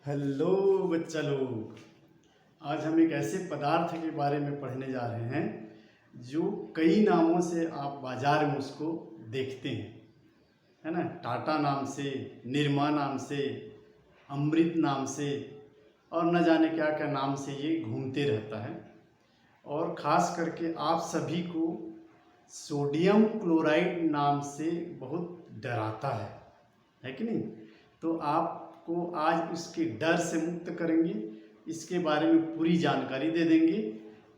Hello बच्चा लोग। आज हम एक ऐसे पदार्थ के बारे में पढ़ने जा रहे हैं जो कई नामों से आप बाजार में उसको देखते हैं, है ना। टाटा नाम से, निरमा नाम से, अमृत नाम से और न जाने क्या क्या नाम से ये घूमते रहता है। और ख़ास करके आप सभी को सोडियम क्लोराइड नाम से बहुत डराता है कि नहीं। तो आपको आज उसके डर से मुक्त करेंगे, इसके बारे में पूरी जानकारी दे देंगे,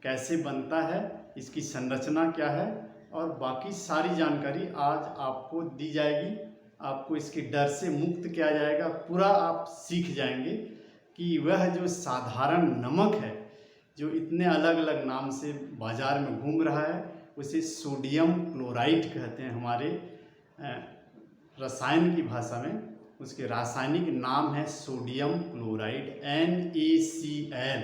कैसे बनता है, इसकी संरचना क्या है और बाकी सारी जानकारी आज आपको दी जाएगी। आपको इसके डर से मुक्त किया जाएगा, पूरा आप सीख जाएंगे कि वह जो साधारण नमक है जो इतने अलग अलग नाम से बाज़ार में घूम रहा है उसे सोडियम क्लोराइड कहते हैं। हमारे रसायन की भाषा में उसके रासायनिक नाम है सोडियम क्लोराइड NaCl।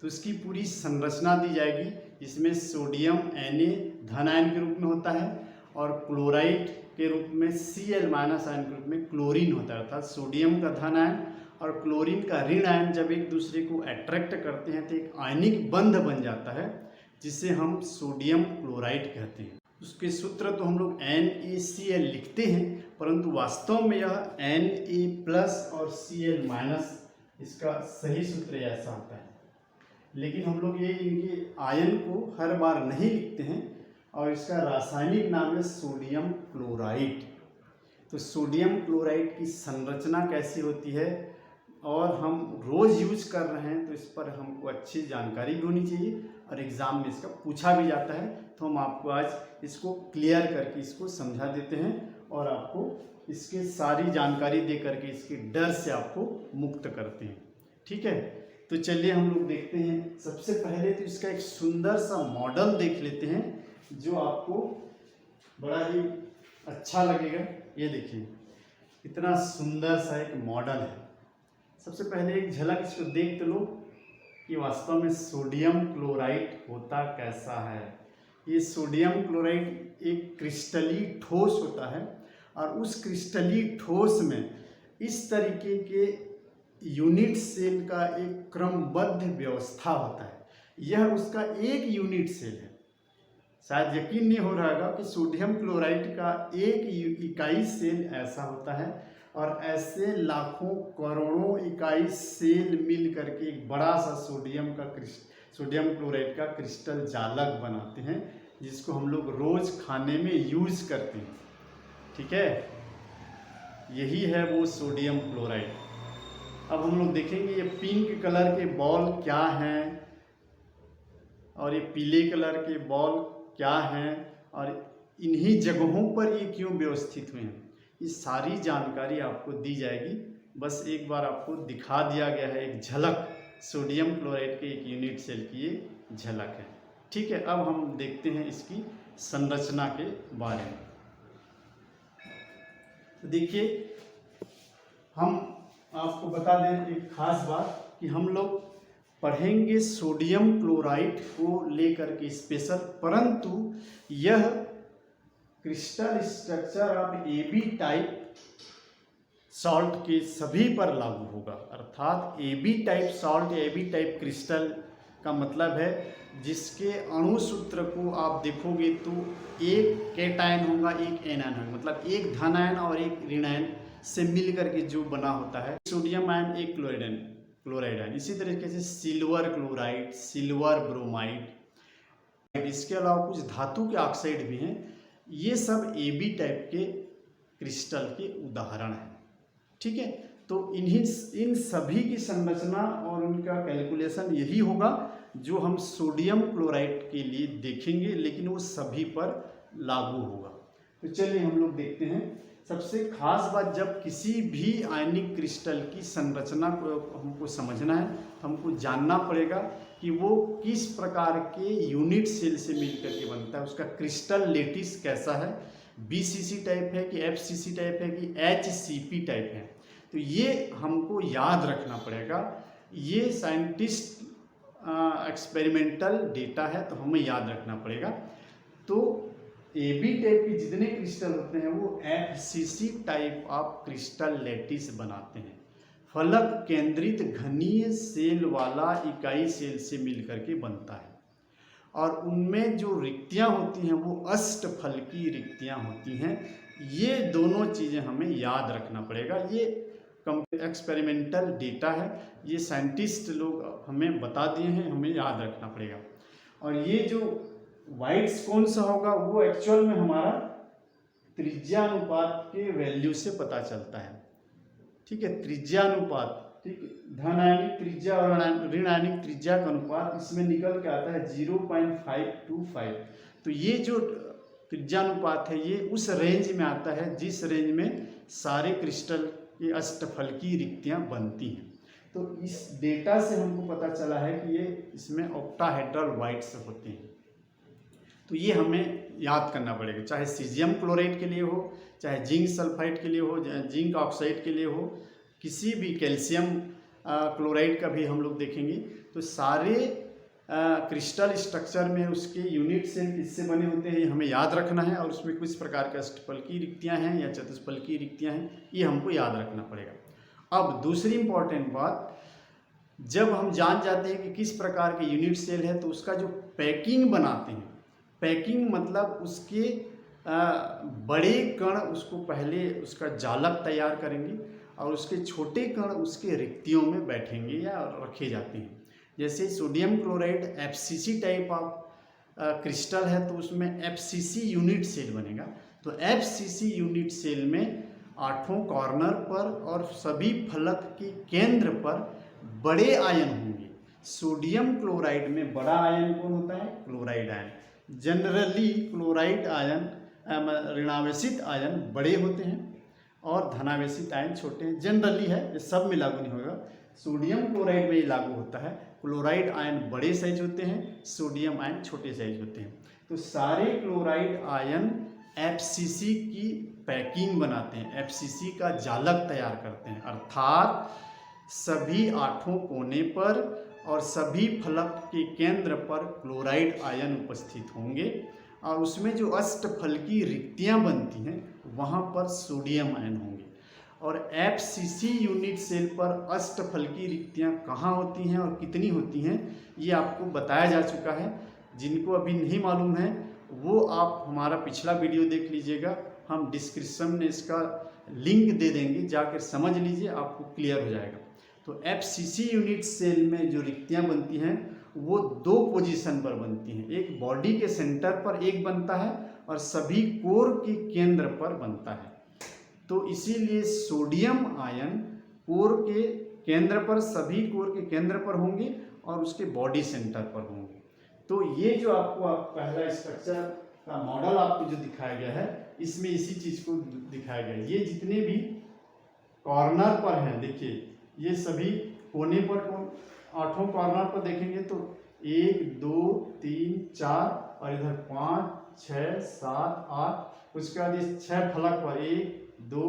तो उसकी पूरी संरचना दी जाएगी, जिसमें सोडियम Na धन आयन के रूप में होता है और क्लोराइड के रूप में Cl माइनस आयन के रूप में क्लोरीन होता है। अर्थात सोडियम का धन आयन और क्लोरीन का ऋण आयन जब एक दूसरे को अट्रैक्ट करते हैं तो एक आयनिक बंध बन जाता है, जिसे हम सोडियम क्लोराइड कहते हैं। उसके सूत्र तो हम लोग NaCl लिखते हैं, परंतु वास्तव में यह Na+ और Cl- इसका सही सूत्र ऐसा होता है। लेकिन हम लोग ये इनके आयन को हर बार नहीं लिखते हैं और इसका रासायनिक नाम है सोडियम क्लोराइड। तो सोडियम क्लोराइड की संरचना कैसी होती है और हम रोज़ यूज कर रहे हैं, तो इस पर हमको अच्छी जानकारी भी होनी चाहिए और एग्ज़ाम में इसका पूछा भी जाता है। तो हम आपको आज इसको क्लियर करके इसको समझा देते हैं और आपको इसके सारी जानकारी दे करके इसके डर से आपको मुक्त करते हैं, ठीक है। तो चलिए हम लोग देखते हैं। सबसे पहले तो इसका एक सुंदर सा मॉडल देख लेते हैं जो आपको बड़ा ही अच्छा लगेगा। ये देखिए कितना सुंदर सा एक मॉडल है। सबसे पहले एक झलक इसको देख तो लो कि वास्तव में सोडियम क्लोराइड होता कैसा है। ये सोडियम क्लोराइड एक क्रिस्टली ठोस होता है और उस क्रिस्टली ठोस में इस तरीके के यूनिट सेल का एक क्रमबद्ध व्यवस्था होता है। यह उसका एक यूनिट सेल है। शायद यकीन नहीं हो रहा होगा कि सोडियम क्लोराइड का एक इकाई सेल ऐसा होता है और ऐसे लाखों करोड़ों इकाई सेल मिल करके एक बड़ा सा सोडियम क्लोराइड का क्रिस्टल जालक बनाते हैं, जिसको हम लोग रोज़ खाने में यूज करते हैं, ठीक है। यही है वो सोडियम क्लोराइड। अब हम लोग देखेंगे ये पिंक कलर के बॉल क्या हैं और ये पीले कलर के बॉल क्या हैं और इन्हीं जगहों पर ये क्यों व्यवस्थित हुए हैं, ये सारी जानकारी आपको दी जाएगी। बस एक बार आपको दिखा दिया गया है एक झलक, सोडियम क्लोराइड के एक यूनिट सेल की ये झलक है, ठीक है। अब हम देखते हैं इसकी संरचना के बारे में। तो देखिए हम आपको बता दें एक खास बात कि हम लोग पढ़ेंगे सोडियम क्लोराइड को लेकर के स्पेशल, परंतु यह crystal structure of AB type salt के सभी पर लागू होगा। अर्थात AB टाइप सॉल्ट या AB टाइप क्रिस्टल का मतलब है जिसके अणु सूत्र को आप देखोगे तो एक केटायन होगा, एक एनायन होगा, मतलब एक धन आयन और एक ऋण आयन से मिल करके जो बना होता है सोडियम आयन, एक क्लोराइड आयन। इसी तरीके से सिल्वर क्लोराइड, सिल्वर ब्रोमाइड, इसके अलावा कुछ धातु के ऑक्साइड भी हैं। ये सब AB टाइप के क्रिस्टल के उदाहरण हैं, ठीक है। तो इन सभी की संरचना और उनका कैलकुलेशन यही होगा जो हम सोडियम क्लोराइड के लिए देखेंगे, लेकिन वो सभी पर लागू होगा। तो चलिए हम लोग देखते हैं। सबसे खास बात, जब किसी भी आयनिक क्रिस्टल की संरचना को हमको समझना है तो हमको जानना पड़ेगा कि वो किस प्रकार के यूनिट सेल से मिलकर के बनता है, उसका क्रिस्टल लेटिस कैसा है, BCC टाइप है कि FCC टाइप है कि HCP टाइप है। तो ये हमको याद रखना पड़ेगा। ये साइंटिस्ट एक्सपेरिमेंटल डेटा है तो हमें याद रखना पड़ेगा। तो AB टाइप के जितने क्रिस्टल होते हैं वो FCC type of crystal lettuce बनाते हैं। फलक केंद्रित घनीय सेल वाला इकाई सेल से मिलकर के बनता है। और उनमें जो रिक्तियां होती हैं वो अष्टफलकी रिक्तियां होती हैं। ये दोनों चीज़ें हमें याद रखना पड़ेगा। ये एक्सपेरिमेंटल डेटा है, ये साइंटिस्ट लोग हमें बता दिए हैं, हमें याद रखना पड़ेगा। और ये जो वाइट्स कौन सा होगा वो एक्चुअल में हमारा त्रिज्यानुपात के वैल्यू से पता चलता है। ठीक है, त्रिज्यानुपात, ठीक, धन आयनिक त्रिज्या और ऋण आयनिक त्रिज्या का अनुपात इसमें निकल के आता है 0.525। तो ये जो त्रिज्यानुपात है ये उस रेंज में आता है जिस रेंज में सारे क्रिस्टल की अष्टफलकी रिक्तियां बनती हैं। तो इस डेटा से हमको पता चला है कि ये इसमें ऑक्टाहेड्रल वाइट्स होते हैं। तो ये हमें याद करना पड़ेगा, चाहे सीजियम क्लोराइड के लिए हो, चाहे जिंक सल्फाइड के लिए हो, जिंक ऑक्साइड के लिए हो, किसी भी कैल्शियम क्लोराइड का भी हम लोग देखेंगे। तो सारे क्रिस्टल स्ट्रक्चर में उसके यूनिट सेल किससे बने होते हैं ये हमें याद रखना है। और उसमें किस प्रकार के अष्टफलकी रिक्तियाँ हैं या चतुष्फलकी रिक्तियाँ हैं ये हमको याद रखना पड़ेगा। अब दूसरी इम्पॉर्टेंट बात, जब हम जान जाते हैं कि किस प्रकार के यूनिट सेल है तो उसका जो पैकिंग बनाते हैं, पैकिंग मतलब उसके बड़े कण उसको पहले उसका जालक तैयार करेंगे और उसके छोटे कण उसके रिक्तियों में बैठेंगे या रखे जाते हैं। जैसे sodium chloride FCC type of crystal है तो उसमें FCC यूनिट सेल बनेगा। तो FCC यूनिट सेल में 8 कॉर्नर पर और सभी फलक के केंद्र पर बड़े आयन होंगे। सोडियम क्लोराइड में बड़ा आयन कौन होता है? Chloride ion. Generally chloride ion ऋणावेशित आयन बड़े होते हैं और धनावेशित आयन छोटे हैं। जनरली है, ये सब में लागू नहीं होगा। सोडियम क्लोराइड में ये लागू होता है। क्लोराइड आयन बड़े साइज होते हैं, सोडियम आयन छोटे साइज होते हैं। तो सारे क्लोराइड आयन FCC की पैकिंग बनाते हैं, FCC का जालक तैयार करते हैं। अर्थात सभी 8 कोने पर और सभी फलक के केंद्र पर क्लोराइड आयन उपस्थित होंगे और उसमें जो अष्टफलकी रिक्तियां बनती हैं वहाँ पर सोडियम आयन होंगे। और FCC यूनिट सेल पर अष्टफलकी रिक्तियां कहाँ होती हैं और कितनी होती हैं ये आपको बताया जा चुका है। जिनको अभी नहीं मालूम है वो आप हमारा पिछला वीडियो देख लीजिएगा, हम डिस्क्रिप्शन में इसका लिंक दे देंगे, जाकर समझ लीजिए, आपको क्लियर हो जाएगा। तो FCC यूनिट सेल में जो रिक्तियां बनती हैं वो 2 पोजीशन पर बनती हैं। एक बॉडी के सेंटर पर एक बनता है और सभी कोर के केंद्र पर बनता है। तो इसीलिए सोडियम आयन कोर के केंद्र पर, सभी कोर के केंद्र पर होंगे और उसके बॉडी सेंटर पर होंगे। तो ये जो आपको पहला स्ट्रक्चर का मॉडल आपको जो दिखाया गया है इसमें इसी चीज़ को दिखाया गया है। ये जितने भी कॉर्नर पर हैं, देखिए ये सभी कोने पर 8 कॉर्नर पर देखेंगे तो 1 2 3 4 और इधर 5 6 7 8, उसके बाद इस 6 फलक पर 1 2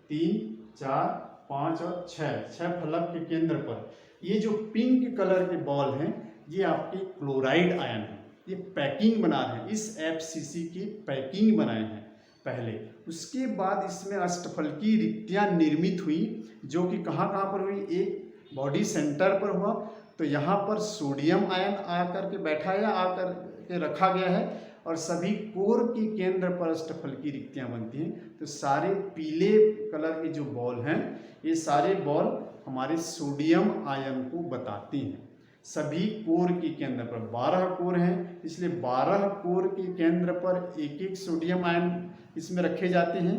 3 4 5 और 6 फलक के केंद्र पर ये जो पिंक कलर के बॉल हैं ये आपके क्लोराइड आयन हैं। ये पैकिंग बना रहे हैं, इस FCC की पैकिंग बनाए हैं पहले। उसके बाद इसमें अष्टफलकी रिक्तियां निर्मित हुई जो कि कहाँ पर हुई? एक बॉडी सेंटर पर हुआ। तो यहाँ पर सोडियम आयन आकर के बैठा या आकर के रखा गया है और सभी कोर के केंद्र पर अष्टफलकी रिक्तियां बनती हैं। तो सारे पीले कलर के जो बॉल हैं ये सारे बॉल हमारे सोडियम आयन को बताती हैं। सभी कोर के केंद्र पर 12 कोर हैं, इसलिए 12 कोर के केंद्र पर एक एक सोडियम आयन इसमें रखे जाते हैं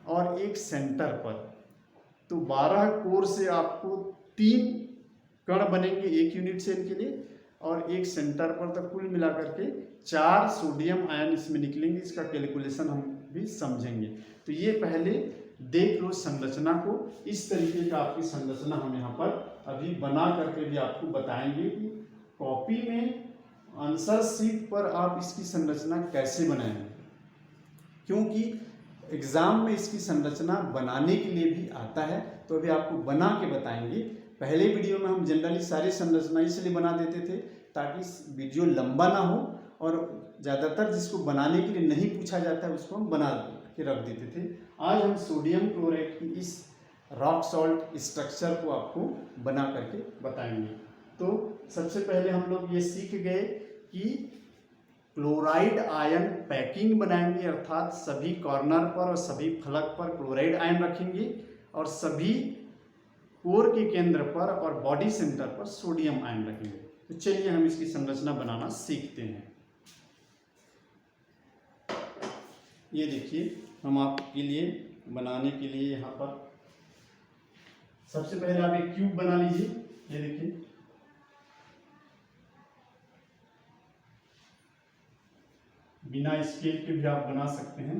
और एक सेंटर पर। तो 12 कोर से आपको 3 कण बनेंगे एक यूनिट सेल के लिए और एक सेंटर पर, तक कुल मिलाकर के 4 सोडियम आयन इसमें निकलेंगे। इसका कैलकुलेशन हम भी समझेंगे। तो ये पहले देख लो संरचना को। इस तरीके का आपकी संरचना हम यहाँ पर अभी बना करके भी आपको बताएंगे कि कॉपी में आंसर शीट पर आप इसकी संरचना कैसे बनाएंगे, क्योंकि एग्जाम में इसकी संरचना बनाने के लिए भी आता है। तो अभी आपको बना के बताएंगे। पहले वीडियो में हम जनरली सारी संरचना इसलिए बना देते थे ताकि वीडियो लंबा ना हो और ज़्यादातर जिसको बनाने के लिए नहीं पूछा जाता है उसको हम बना के रख देते थे। आज हम सोडियम क्लोराइड की इस रॉक सॉल्ट स्ट्रक्चर को आपको बना करके बताएंगे। तो सबसे पहले हम लोग ये सीख गए कि क्लोराइड आयन पैकिंग बनाएंगे, अर्थात सभी कॉर्नर पर और सभी फलक पर क्लोराइड आयन रखेंगे और सभी कोर के केंद्र पर और बॉडी सेंटर पर सोडियम आयन रखेंगे। तो चलिए हम इसकी संरचना बनाना सीखते हैं। ये देखिए, हम आपके लिए बनाने के लिए यहाँ पर सबसे पहले आप एक क्यूब बना लीजिए। ये देखिए, बिना स्केल के भी आप बना सकते हैं।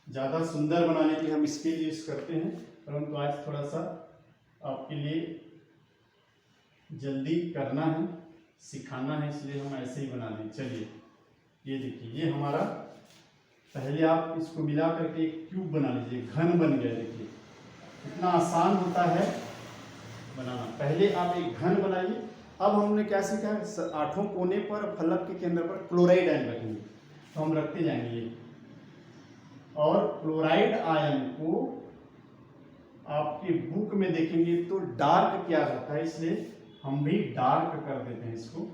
ज़्यादा सुंदर बनाने के लिए हम स्केल यूज करते हैं, परंतु आज थोड़ा सा आपके लिए जल्दी करना है, सिखाना है, इसलिए हम ऐसे ही बना दें। चलिए, ये देखिए, ये हमारा, पहले आप इसको मिला करके एक क्यूब बना लीजिए, घन बन गया। देखिए इतना आसान होता है बनाना। पहले आप एक घन बनाइए। अब हमने क्या सीखा है, 8 कोने पर फलक के केंद्र पर क्लोराइड आयन रखेंगे, तो हम रखते जाएंगे ये। और क्लोराइड आयन को आपके बुक में देखेंगे तो डार्क क्या रहता है, इसलिए हम भी डार्क कर देते हैं इसको।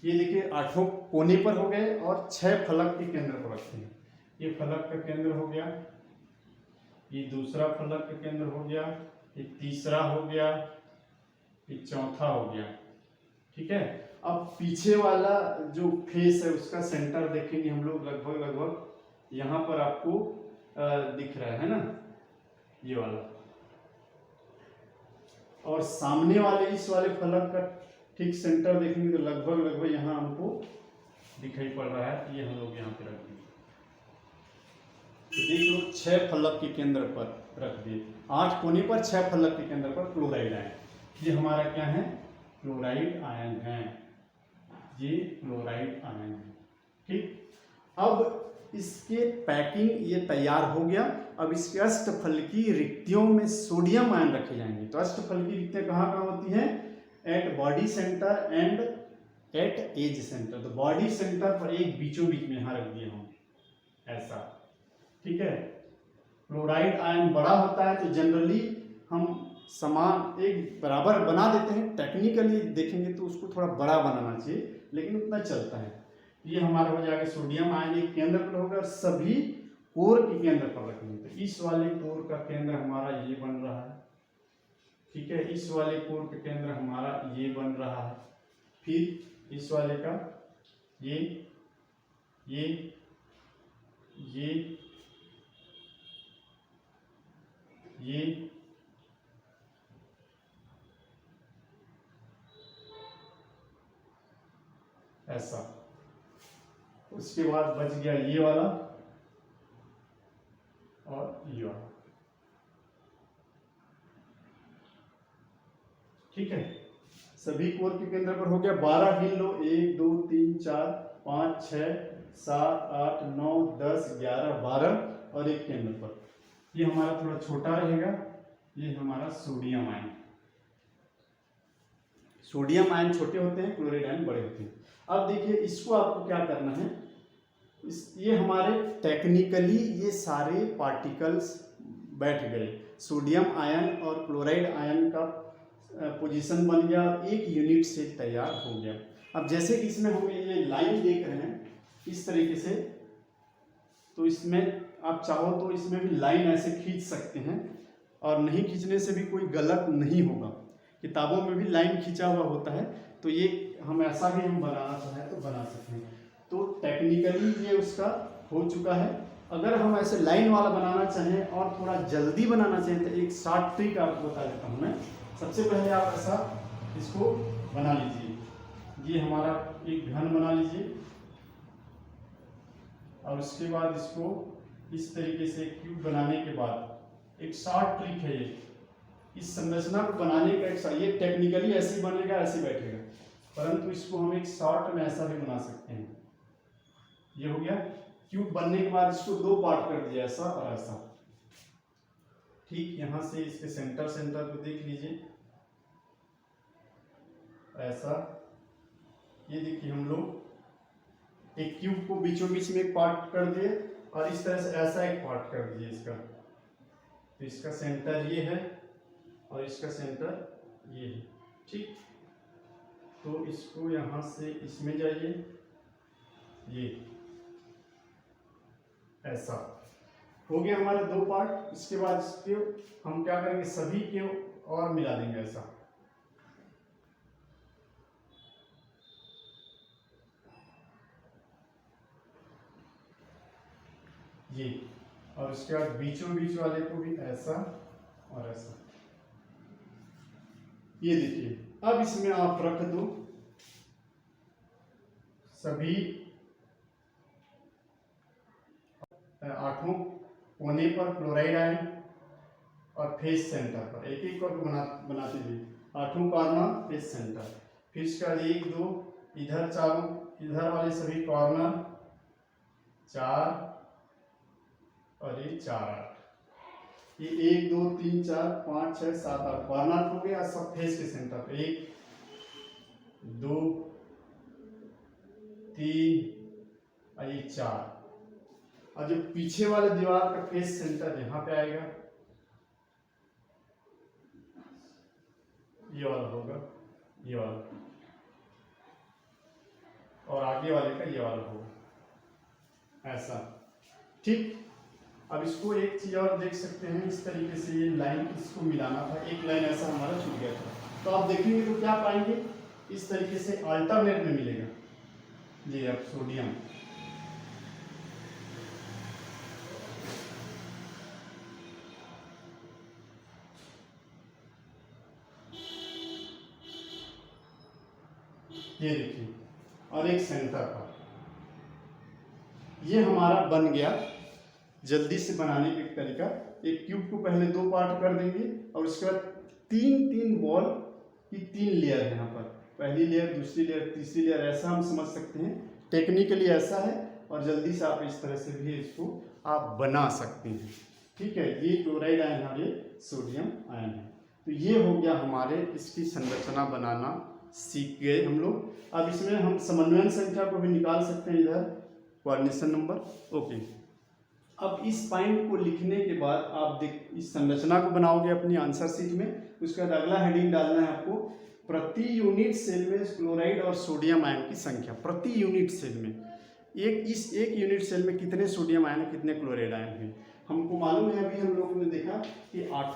ये देखिए 8 कोने पर हो गए और 6 फलक के केंद्र पर रखते हैं। ये फलक का केंद्र हो गया, ये दूसरा फलक का केंद्र हो गया, ये तीसरा हो गया, ये चौथा हो गया। ठीक है, अब पीछे वाला जो फेस है उसका सेंटर देखेंगे हम लोग, लगभग यहाँ पर आपको दिख रहा है ना, ये वाला। और सामने वाले इस वाले फलक का ठीक सेंटर देखेंगे तो लगभग यहाँ हमको दिखाई पड़ रहा है। ये हम लोग यहाँ पे रख दिए, तो देख लो 6 फलक के केंद्र पर रख दिए। 8 कोने पर 6 फलक के केंद्र पर क्लोराइड आयन। ये हमारा क्या है, क्लोराइड आयन है, ये क्लोराइड आयन है। ठीक, अब इसके पैकिंग ये तैयार हो गया। अब इसके अष्टफलकीय रिक्तियों में सोडियम आयन रखे जाएंगे। तो अष्टफलकीय रिक्तियां कहाँ कहाँ होती हैं, at body centre and at edge centre. तो बॉडी सेंटर पर एक बीचों बीच में यहाँ रख दिए हम ऐसा। ठीक है, क्लोराइड आयन बड़ा होता है तो जनरली हम समान एक बराबर बना देते हैं। टेक्निकली देखेंगे तो उसको थोड़ा बड़ा बनाना चाहिए, लेकिन उतना चलता है। ये हमारा हो जाएगा सोडियम आयन एक केंद्र पर होगा और सभी कोर के केंद्र पर रखेंगे। तो इस वाले कोर का केंद्र हमारा ये बन रहा है। ठीक है, इस वाले कोर का केंद्र हमारा ये बन रहा है। फिर इस वाले का ये ऐसा। उसके बाद बच गया ये वाला और ये वाला। ठीक है, सभी कोर के केंद्र पर हो गया। 12 गिन लो, 1 2 3 4 5 6 7 8 9 10 11 12 और एक केंद्र पर। ये हमारा थोड़ा छोटा रहेगा, ये हमारा सोडियम आयन। सोडियम आयन छोटे होते हैं, क्लोराइड आयन बड़े होते हैं। अब देखिए, इसको आपको क्या करना है, ये हमारे टेक्निकली ये सारे पार्टिकल्स बैठ गए। सोडियम आयन और क्लोराइड आयन का पोजीशन बन गया और एक यूनिट से तैयार हो गया। अब जैसे कि इसमें हम ये लाइन देख रहे हैं इस तरीके से, तो इसमें आप चाहो तो इसमें भी लाइन ऐसे खींच सकते हैं और नहीं खींचने से भी कोई गलत नहीं होगा। किताबों में भी लाइन खींचा हुआ होता है, तो ये हम ऐसा भी हम बनाना चाहें तो बना सकते हैं। तो टेक्निकली ये उसका हो चुका है। अगर हम ऐसे लाइन वाला बनाना चाहें और थोड़ा जल्दी बनाना चाहें तो एक शॉर्ट ट्रिक आपको बता देता हूँ मैं। सबसे पहले आप ऐसा इसको बना लीजिए। ये हमारा एक घन बना लीजिए और उसके बाद इसको इस तरीके से क्यूब बनाने के बाद एक शॉर्ट ट्रिक है ये। इस संरचना को बनाने का एक, ये टेक्निकली ऐसे ही बनेगा, ऐसे बैठेगा, परंतु इसको हम एक शॉर्ट में ऐसा भी बना सकते हैं। ये हो गया। क्यूब बनने के बाद इसको 2 पार्ट कर दिया, ऐसा और ऐसा। ठीक, यहां से इसके सेंटर को देख लीजिए ऐसा। ये देखिए हम लोग एक क्यूब को बीचों बीच में एक पार्ट कर दिए और इस तरह से ऐसा एक पार्ट कर दिए इसका। तो इसका सेंटर ये है और इसका सेंटर ये है, ठीक। तो इसको यहाँ से इसमें जाइए, ये ऐसा हो गया हमारे दो पार्ट। इसके बाद इसके हम क्या करेंगे, सभी के और मिला देंगे ऐसा। ये और उसके बाद बीचों बीच वाले को भी ऐसा और ऐसा। ये देखिए, अब इसमें आप रख दो सभी 8 कोने पर क्लोराइड आयन और फेस सेंटर पर एक एक करके बनाते हुए 8 कॉर्नर फेस सेंटर। फिर इसका 1 2 इधर चारों इधर वाले सभी कॉर्नर 4 और ये 4 8। ये 1 2 3 4 5 6 7 8 कॉर्नर हो गया सब फेस के सेंटर पर। 1 2 3 और ये 4। और जो पीछे वाले दीवार का फेस सेंटर यहाँ पे आएगा, ये वाला होगा, ये वाला, और आगे वाले का ये वाला होगा ऐसा, ठीक। अब इसको एक चीज और देख सकते हैं, इस तरीके से ये लाइन इसको मिलाना था, एक लाइन ऐसा हमारा छूट गया था। तो आप देखेंगे तो क्या पाएंगे, इस तरीके से अल्टरनेट में मिलेगा। ये अब सोडियम, ये देखिए, और एक सेंटर पर। ये हमारा बन गया जल्दी से बनाने का एक तरीका। एक क्यूब को पहले 2 पार्ट कर देंगे और उसके बाद 3 बॉल की 3 लेयर है यहाँ पर, पहली लेयर, दूसरी लेयर, तीसरी लेयर, ऐसा हम समझ सकते हैं। टेक्निकली ऐसा है और जल्दी से आप इस तरह से भी इसको आप बना सकते हैं, ठीक है। ये क्लोराइड आयन और ये सोडियम आयन है। तो ये हो गया हमारे, इसकी संरचना बनाना सीख गए हम लोग। अब इसमें हम समन्वयन संख्या को भी निकाल सकते हैं, इधर कोऑर्डिनेशन नंबर, ओके। अब इस पॉइंट को लिखने के बाद आप इस संरचना को बनाओगे अपनी आंसर शीट में। उसके बाद अगला हेडिंग डालना है आपको, प्रति यूनिट सेल में क्लोराइड और सोडियम आयन की संख्या। प्रति यूनिट सेल में एक यूनिट सेल में कितने सोडियम आयन, कितने क्लोराइड आयन हैं। हमको मालूम है, अभी हम लोगों ने देखा कि 8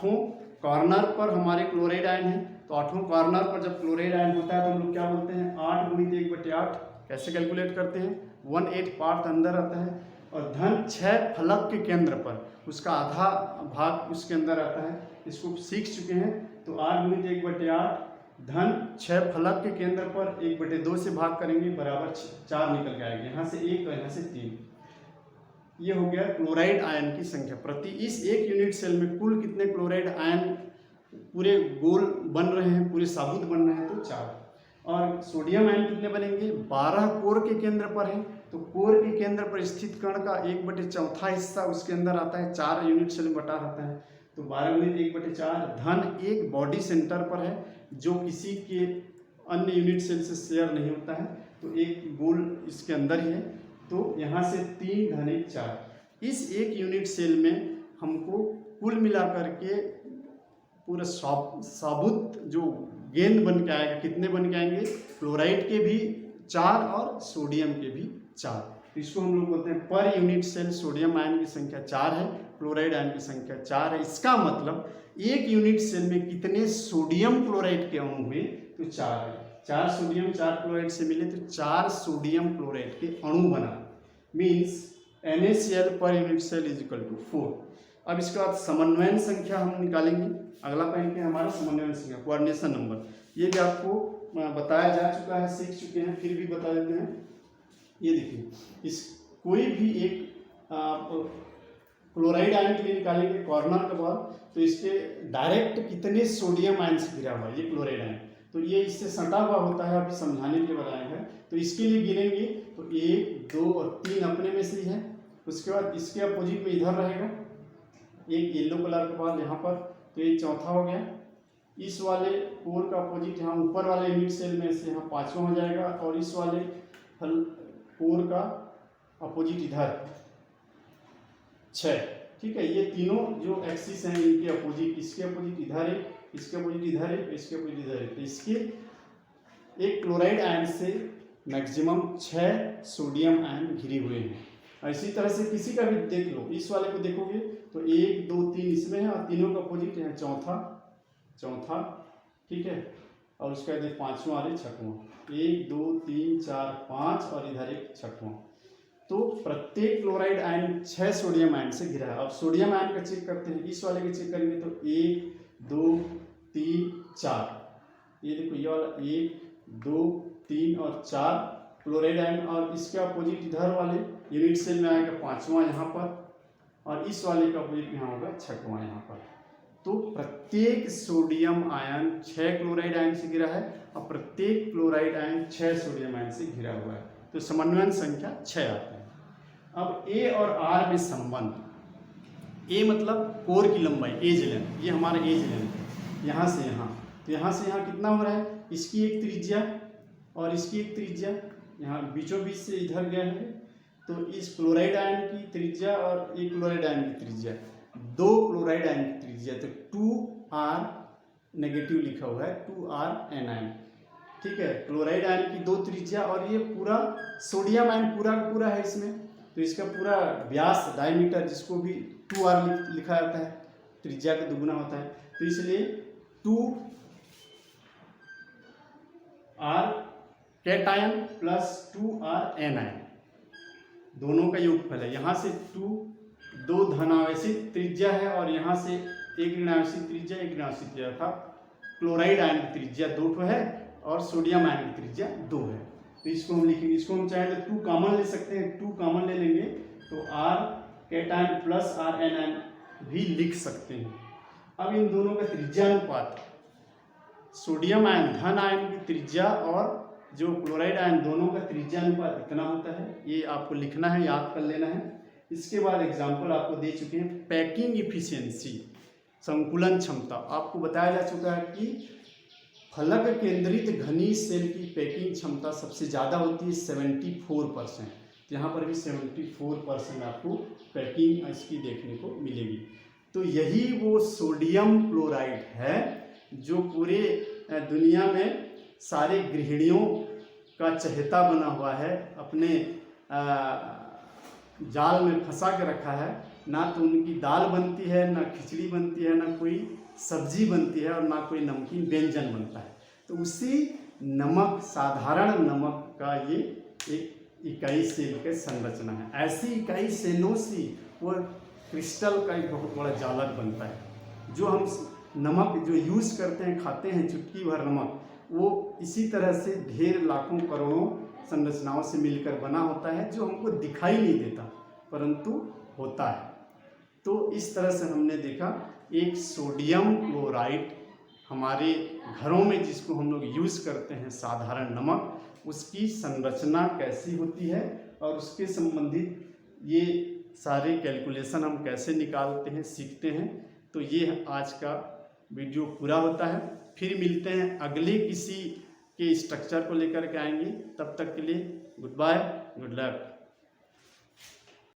कॉर्नर पर हमारे क्लोराइड आयन है। तो 8 कॉर्नर पर जब क्लोराइड आयन होता है तो हम लोग क्या बोलते हैं, 8 × 1/8 कैसे कैलकुलेट करते हैं, 1/8 पार्ट अंदर आता है। और धन 6 फलक के केंद्र पर उसका आधा भाग उसके अंदर आता है। इसको सीख चुके हैं। तो 8 × 1/8 धन 6 फलक के केंद्र पर 1/2 से भाग करेंगे, बराबर 4 निकल के आएंगे। यहाँ से 1 और यहाँ से 3। ये हो गया क्लोराइड आयन की संख्या प्रति इस एक यूनिट सेल में कुल कितने क्लोराइड आयन पूरे गोल बन रहे हैं, पूरे साबुत बन रहे हैं, तो 4। और सोडियम आयन कितने बनेंगे, 12 कोर के केंद्र पर है। तो कोर के केंद्र पर स्थित कण का 1/4 हिस्सा उसके अंदर आता है, 4 यूनिट सेल में बटा रहता है। तो 12 × 1/4 धन 1 बॉडी सेंटर पर है, जो किसी के अन्य यूनिट सेल से शेयर नहीं होता है। तो एक गोल इसके अंदर ही है। तो यहाँ से 3 धन 1 4। इस एक यूनिट सेल में हमको कुल मिलाकर के पूरा साबुत जो गेंद बन के आएगा, कितने बन के आएंगे, क्लोराइड के भी 4 और सोडियम के भी 4। तो इसको हम लोग बोलते हैं पर यूनिट सेल सोडियम आयन की संख्या 4 है, क्लोराइड आयन की संख्या 4 है। इसका मतलब एक यूनिट सेल में कितने सोडियम क्लोराइड के अणु हुए, तो 4 है। 4 सोडियम 4 क्लोराइड से मिले तो 4 सोडियम क्लोराइड के अणु बना, means NaCl per unit cell is equal to 4। अब इसके बाद समन्वयन संख्या हम निकालेंगे। अगला पॉइंट है हमारा समन्वयन संख्या, कोऑर्डिनेशन नंबर। ये भी आपको बताया जा चुका है, सीख चुके हैं, फिर भी बता देते हैं। ये देखिए, इस कोई भी एक क्लोराइड आयन के लिए निकालेंगे कॉर्नर के बाद, तो इसके डायरेक्ट कितने सोडियम आयन से घिरा हुआ है ये क्लोराइड आयन, तो ये इससे सटा हुआ होता है, अभी समझाने के लिए बताया है। तो इसके लिए गिनेंगे तो 1 2 और 3 अपने में से ही है। उसके बाद इसके अपोजिट में इधर रहेगा एक येलो कलर के बाद यहाँ पर, तो ये चौथा हो गया। इस वाले कोर का अपोजिट यहाँ ऊपर वाले यूनिट सेल में से यहाँ 5वां हो जाएगा। और इस वाले 4 का अपोजिट इधर 6, ठीक है। ये तीनों जो एक्सिस हैं इनके अपोजिट, इसके अपोजिट इधर है, इसके अपोजिट इधर है, इसके अपोजिट इधर है। तो इसके एक क्लोराइड आयन से मैक्सिमम 6 सोडियम आयन घिरे हुए हैं। इसी तरह से किसी का भी देख लो, इस वाले को देखोगे तो 1 2 3 इसमें है और तीनों का अपोजिट है चौथा, ठीक है। और उसके बाद 5वां और 6वां, 1 2 3 4 5 और इधर एक 6वां। तो प्रत्येक क्लोराइड आयन 6 सोडियम आयन से घिरा है। अब सोडियम आयन का चेक करते हैं, इस वाले का चेक करेंगे तो 1 2 3 4, ये देखो ये वाला 1 2 3 और 4 क्लोराइड आयन। और इसके अपोजिट इधर वाले यूनिट सेल में आएगा 5वां यहाँ पर, और इस वाले का अपोजिट यहाँ होगा 6वां यहाँ पर। तो प्रत्येक सोडियम आयन 6 क्लोराइड आयन से घिरा है और प्रत्येक क्लोराइड आयन 6 सोडियम आयन से घिरा हुआ है। तो समन्वयन संख्या 6 आता है। अब ए और आर में संबंध, ए मतलब कोर की लंबाई, एज लेंथ, ये हमारा एज लेंथ है यहाँ से यहाँ। तो यहाँ से यहाँ कितना हो रहा है, इसकी एक त्रिज्या और इसकी एक त्रिज्या, यहाँ बीचों बीच से इधर गया है। तो इस क्लोराइड आयन की त्रिज्या और एक क्लोराइड आयन की त्रिज्या, 2 क्लोराइड आयन की त्रिज्या, तो 2r नेगेटिव लिखा हुआ है, 2r anion, ठीक है। क्लोराइड आयन की 2 त्रिज्या और ये पूरा सोडियम आयन पूरा का पूरा है इसमें। तो इसका पूरा व्यास डायमीटर, जिसको भी 2r लिखा जाता है, त्रिज्या का दुगुना होता है। तो इसलिए 2r cation plus 2r anion, दोनों का योगफल है। यहाँ से 2 धनावेशित त्रिज्या है और यहाँ से एक ऋणावेशित त्रिज्या, एक ऋणावेशित त्रिज्या था। क्लोराइड आयन की त्रिज्या 2 है और सोडियम आयन की त्रिज्या 2 है। तो इसको हम लिखेंगे, इसको हम चाहे तो 2 कॉमन ले सकते हैं, 2 कॉमन ले लेंगे तो r cation plus r anion भी लिख सकते हैं। अब इन दोनों का त्रिज्यानुपात, सोडियम आयन धन आयन की त्रिज्या और जो क्लोराइड आयन दोनों का त्रिज्यानुपात कितना होता है, ये आपको लिखना है, याद कर लेना है। इसके बाद एग्जाम्पल आपको दे चुके हैं। पैकिंग इफिशियंसी, संकुलन क्षमता, आपको बताया जा चुका है कि फलक केंद्रित घनी सेल की पैकिंग क्षमता सबसे ज़्यादा होती है 74%। यहाँ पर भी 74% आपको पैकिंग इसकी देखने को मिलेगी। तो यही वो सोडियम क्लोराइड है जो पूरे दुनिया में सारे गृहिणियों का चहेता बना हुआ है, अपने जाल में फंसा के रखा है। ना तो उनकी दाल बनती है, ना खिचड़ी बनती है, ना कोई सब्जी बनती है और ना कोई नमकीन व्यंजन बनता है। तो उसी नमक, साधारण नमक का ये एक इकाई सेल की संरचना है। ऐसी इकाई सेलों से वो क्रिस्टल का एक बहुत बड़ा जालक बनता है। जो हम नमक जो यूज़ करते हैं, खाते हैं चुटकी भर नमक, वो इसी तरह से ढेर लाखों करोड़ों संरचनाओं से मिलकर बना होता है, जो हमको दिखाई नहीं देता परंतु होता है। तो इस तरह से हमने देखा एक सोडियम क्लोराइड हमारे घरों में जिसको हम लोग यूज़ करते हैं, साधारण नमक, उसकी संरचना कैसी होती है और उसके संबंधित ये सारे कैलकुलेशन हम कैसे निकालते हैं, सीखते हैं। तो ये आज का वीडियो पूरा होता है। फिर मिलते हैं अगले किसी के स्ट्रक्चर को लेकर के आएंगे। तब तक के लिए गुड बाय, गुड लक।